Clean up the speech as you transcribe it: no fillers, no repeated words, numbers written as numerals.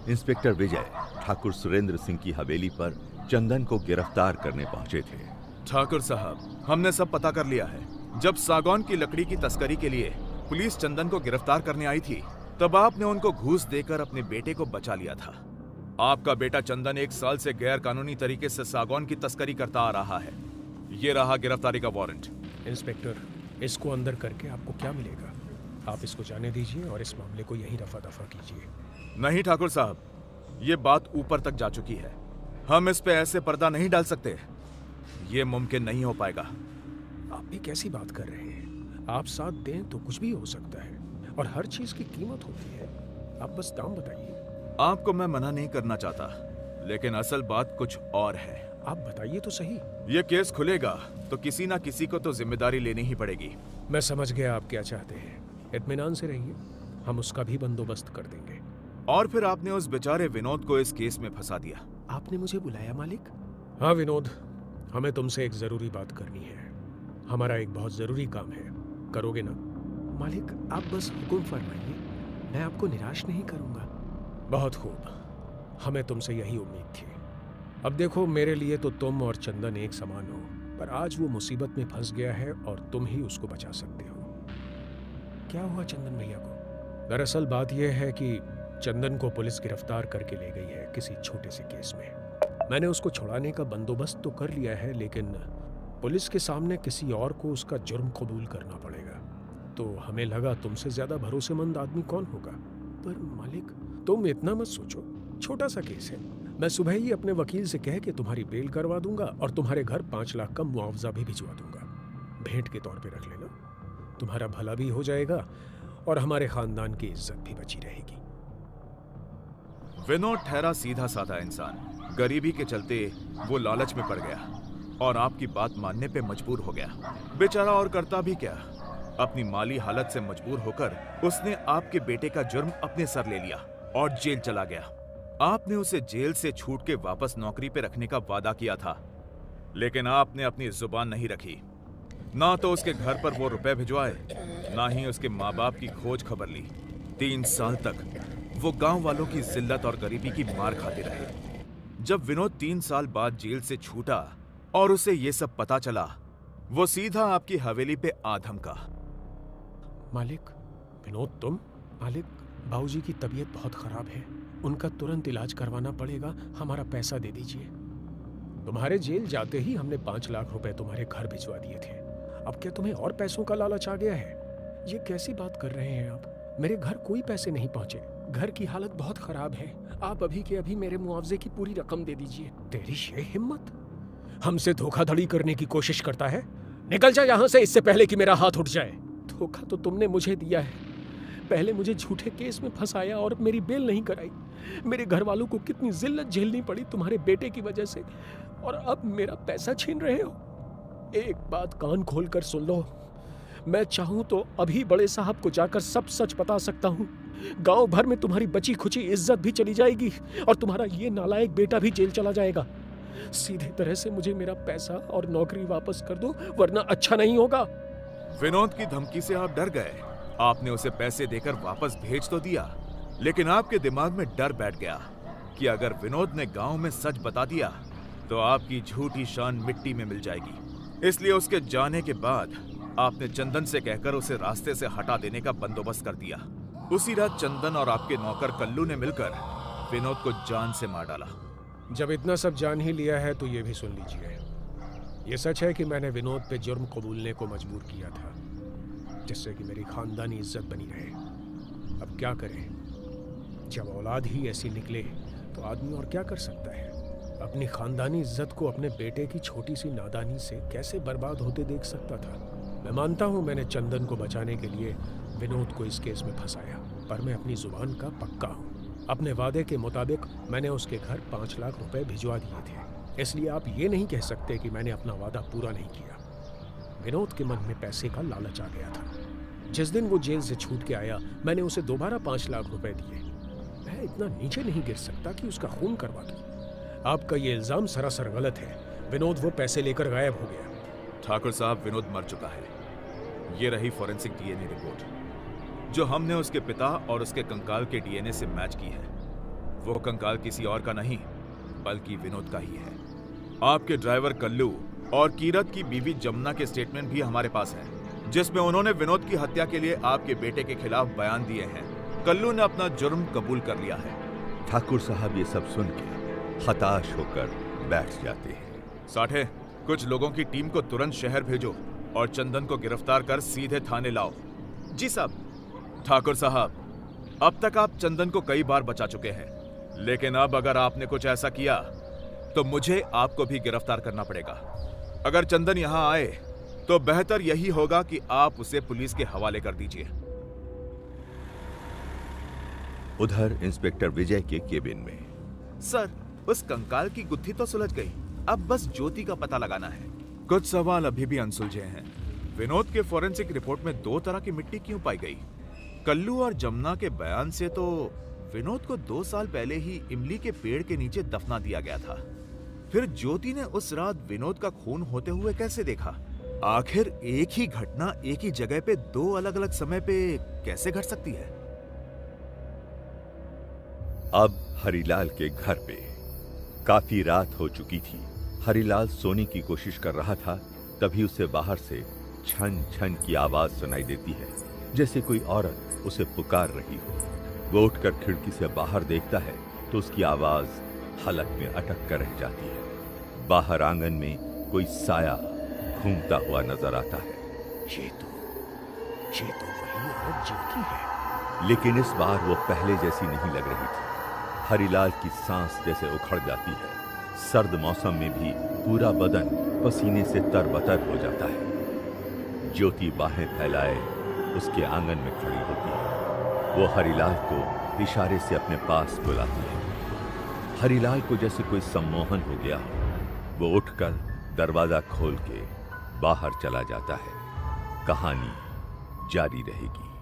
Inspector Vijay Thakur Surendra Singh की हवेली पर चंदन को गिरफ्तार करने पहुंचे थे। ठाकुर साहब, हमने सब पता कर लिया है। जब सागौन की लकड़ी की तस्करी के लिए पुलिस चंदन को गिरफ्तार करने आई थी, तब आपने उनको घूस देकर अपने बेटे को बचा लिया था। आपका बेटा चंदन 1 साल से गैर कानूनी तरीके से सागौन की तस्करी करता आ रहा है। ये रहा गिरफ्तारी का वारंट। इंस्पेक्टर, इसको अंदर करके आपको क्या मिलेगा? आप इसको जाने दीजिए और इस मामले को यहीं रफा दफा कीजिए। नहीं ठाकुर साहब, ये बात ऊपर तक जा चुकी है। हम इस पे ऐसे पर्दा नहीं डाल सकते। ये मुमकिन नहीं हो पाएगा। आप भी कैसी बात कर रहे हैं? आप साथ दें तो कुछ भी हो सकता है और हर चीज की कीमत होती है। आप बस दाम बताइए। आपको मैं मना नहीं करना चाहता, लेकिन असल बात कुछ और है। आप बताइए तो सही। ये केस खुलेगा तो किसी ना किसी को तो जिम्मेदारी लेनी ही पड़ेगी। मैं समझ गया आप क्या चाहते हैं। इत्मीनान से रहिए, हम उसका भी बंदोबस्त कर देंगे। और फिर आपने उस बेचारे विनोद को इस केस में फंसा दिया। आपने मुझे बुलाया मालिक? हाँ विनोद, हमें तुमसे एक जरूरी बात करनी है। हमारा एक बहुत जरूरी काम है, करोगे ना? मालिक, आप बस हुक्म फरमाइए, मैं आपको निराश नहीं करूंगा। बहुत खूब, हमें तुमसे यही उम्मीद थी। अब देखो, मेरे लिए तो तुम और चंदन एक समान हो, पर आज वो मुसीबत में फंस गया है और तुम ही उसको बचा सकते हो। क्या हुआ चंदन भैया को? दरअसल बात यह है कि चंदन को पुलिस गिरफ्तार करके ले गई है किसी छोटे से केस में। मैंने उसको छुड़ाने का बंदोबस्त तो कर लिया है, लेकिन पुलिस के सामने किसी और को उसका जुर्म कबूल करना पड़ेगा। तो हमें लगा तुमसे ज्यादा भरोसेमंद आदमी कौन होगा। पर मालिक, तुम इतना मत सोचो, छोटा सा केस है। मैं सुबह ही अपने वकील से कह के तुम्हारी बेल करवा दूंगा और तुम्हारे घर 5 लाख का मुआवजा भी भिजवा दूंगा। भेंट के तौर पे रख लेना, तुम्हारा भला भी हो जाएगा और हमारे खानदान की इज्जत भी बची रहेगी। विनोद ठहरा सीधा साधा इंसान। गरीबी के चलते वो लालच में पड़ गया और आपकी बात मानने पे मजबूर हो गया। बेचारा और करता भी क्या, अपनी माली हालत से मजबूर होकर उसने आपके बेटे का जुर्म अपने सर ले लिया और जेल चला गया। आपने उसे जेल से छूट के वापस नौकरी पे रखने का वादा किया था, लेकिन आपने अपनी जुबान नहीं रखी। ना तो उसके घर पर वो रुपए भिजवाए, ना ही उसके माँ बाप की खोज खबर ली। 3 साल तक वो गांव वालों की जिल्लत और गरीबी की मार खाते रहे। जब विनोद 3 साल बाद जेल से छूटा और उसे ये सब पता चला, वो सीधा आपकी हवेली पे आ धमका। मालिक, विनोद तुम? मालिक, बाबूजी की तबीयत बहुत खराब है, उनका तुरंत इलाज करवाना पड़ेगा, हमारा पैसा दे दीजिए। तुम्हारे जेल जाते ही हमने 5 लाख रुपए तुम्हारे घर भिजवा दिए थे। अब क्या तुम्हें और पैसों का लालच आ गया है? ये कैसी बात कर रहे हैं आप? मेरे घर कोई पैसे नहीं पहुंचे, घर की हालत बहुत खराब है। आप अभी के अभी मेरे मुआवजे की पूरी रकम दे दीजिए। तेरी ये हिम्मत? हमसे धोखाधड़ी करने की कोशिश करता है? निकल जा यहाँ से, इससे पहले कि मेरा हाथ उठ जाए। धोखा तो तुमने मुझे दिया है। पहले मुझे झूठे केस में फंसाया और मेरी बेल नहीं कराई। मेरे घर वालों को कितनी जिल्लत झेलनी पड़ी तुम्हारे बेटे की वजह से, और अब मेरा पैसा छीन रहे हो। एक बात कान खोल कर सुन लो, मैं चाहूं तो अभी बड़े साहब को जाकर सब सच बता सकता हूं। गांव भर में तुम्हारी बची खुची इज्जत भी चली जाएगी और तुम्हारा ये नालायक बेटा भी जेल चला जाएगा। सीधे तरह से मुझे मेरा पैसा और नौकरी वापस कर दो, वरना अच्छा नहीं होगा। विनोद की धमकी से आप डर गए। आपने उसे पैसे देकर वापस भेज तो दिया, लेकिन आपके दिमाग में डर बैठ गया कि अगर विनोद ने गांव में सच बता दिया तो आपकी झूठी शान मिट्टी में मिल जाएगी। इसलिए उसके जाने के बाद आपने चंदन से कहकर उसे रास्ते से हटा देने का बंदोबस्त कर दिया। उसी रात चंदन और आपके नौकर कल्लू ने मिलकर विनोद को जान से मार डाला। जब इतना सब जान ही लिया है तो ये भी सुन लीजिए। ये सच है कि मैंने विनोद पे जुर्म कबूलने को मजबूर किया था, जिससे कि मेरी खानदानी इज्जत बनी रहे। अब क्या करें, जब औलाद ही ऐसी निकले तो आदमी और क्या कर सकता है। अपनी खानदानी इज्जत को अपने बेटे की छोटी सी नादानी से कैसे बर्बाद होते देख सकता था। मैं मानता हूँ मैंने चंदन को बचाने के लिए विनोद को इस केस में फंसाया, पर मैं अपनी जुबान का पक्का हूँ। अपने वादे के मुताबिक मैंने उसके घर 5 लाख रुपए भिजवा दिए थे, इसलिए आप ये नहीं कह सकते कि मैंने अपना वादा पूरा नहीं किया। विनोद के मन में पैसे का लालच आ गया था। जिस दिन वो जेल से छूट के आया, मैंने उसे दोबारा 5 लाख रुपए दिए। मैं इतना नीचे नहीं गिर सकता कि उसका खून करवा दूं। आपका ये इल्जाम सरासर गलत है। विनोद वो पैसे लेकर गायब हो गया। ठाकुर साहब, विनोद मर चुका है। ये रही फॉरेंसिक डीएनए रिपोर्ट जो हमने उसके पिता और उसके कंकाल के डीएनए से मैच की है। वो कंकाल किसी और का नहीं बल्कि विनोद का ही है। आपके ड्राइवर कल्लू और कीरत की बीवी जमुना के स्टेटमेंट भी हमारे पास हैं, जिसमें उन्होंने विनोद की हत्या के लिए आपके बेटे के खिलाफ बयान दिए हैं। कल्लू ने अपना जुर्म कबूल कर लिया है। ठाकुर साहब ये सब सुन के हताश होकर बैठ जाते हैं। साठे, कुछ लोगों की टीम को तुरंत शहर भेजो और चंदन को गिरफ्तार कर सीधे थाने लाओ। जी साहब। ठाकुर साहब, अब तक आप चंदन को कई बार बचा चुके हैं, लेकिन अब अगर आपने कुछ ऐसा किया तो मुझे आपको भी गिरफ्तार करना पड़ेगा। अगर चंदन यहां आए तो बेहतर यही होगा कि आप उसे पुलिस के हवाले कर दीजिए। उधर इंस्पेक्टर विजय के केबिन में। सर, उस कंकाल की गुत्थी तो सुलझ गई, अब बस ज्योति का पता लगाना है। कुछ सवाल अभी भी अनसुलझे हैं। विनोद के फोरेंसिक रिपोर्ट में 2 तरह की मिट्टी क्यों पाई गई? कल्लू और जमुना के बयान से तो विनोद को 2 साल पहले ही इमली के पेड़ के नीचे दफना दिया गया था। फिर ज्योति ने उस रात विनोद का खून होते हुए कैसे देखा? आखिर एक ही घटना एक ही जगह पे 2 अलग अलग समय पे कैसे घट सकती है? अब हरिलाल के घर पे काफी रात हो चुकी थी। हरिलाल सोने की कोशिश कर रहा था, तभी उसे बाहर से छन छन की आवाज सुनाई देती है, जैसे कोई औरत उसे पुकार रही हो। वो उठकर खिड़की से बाहर देखता है तो उसकी आवाज हलक में अटक कर रह जाती है। बाहर आंगन में कोई साया घूमता हुआ नजर आता है। ये तो वही औरत जिनकी है। लेकिन इस बार वो पहले जैसी नहीं लग रही थी। हरिलाल की सांस जैसे उखड़ जाती है। सर्द मौसम में भी पूरा बदन पसीने से तरबतर हो जाता है। ज्योति बाहें फैलाए उसके आंगन में खड़ी होती है। वो हरिलाल को इशारे से अपने पास बुलाती है। हरिलाल को जैसे कोई सम्मोहन हो गया हो। वो उठकर दरवाजा खोल के बाहर चला जाता है। कहानी जारी रहेगी।